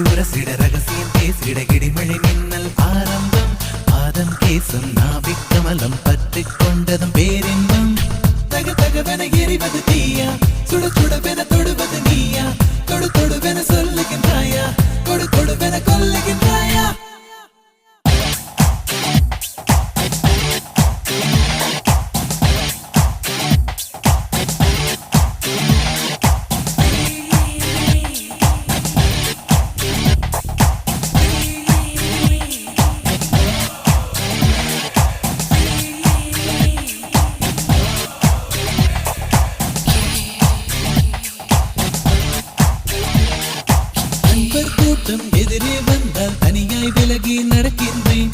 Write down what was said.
உரசிட ரகசியம் பேசிட இடிமழை மின்னல் ஆரம்பம் பாதம் கேசம் நாவிக் கமலம் பற்றிக் கொண்டதும் பேரின்பம் தக தகவென எரிவது தீயா சுட சுடவென தொடுவது நீயா தொடு தொடுவென சொல்லுகின்றாயா கொடு கொடுவென கொல்லுகின்றாயா எதிரே வந்தால் தனியாய் விலகி நடக்கின்றேன்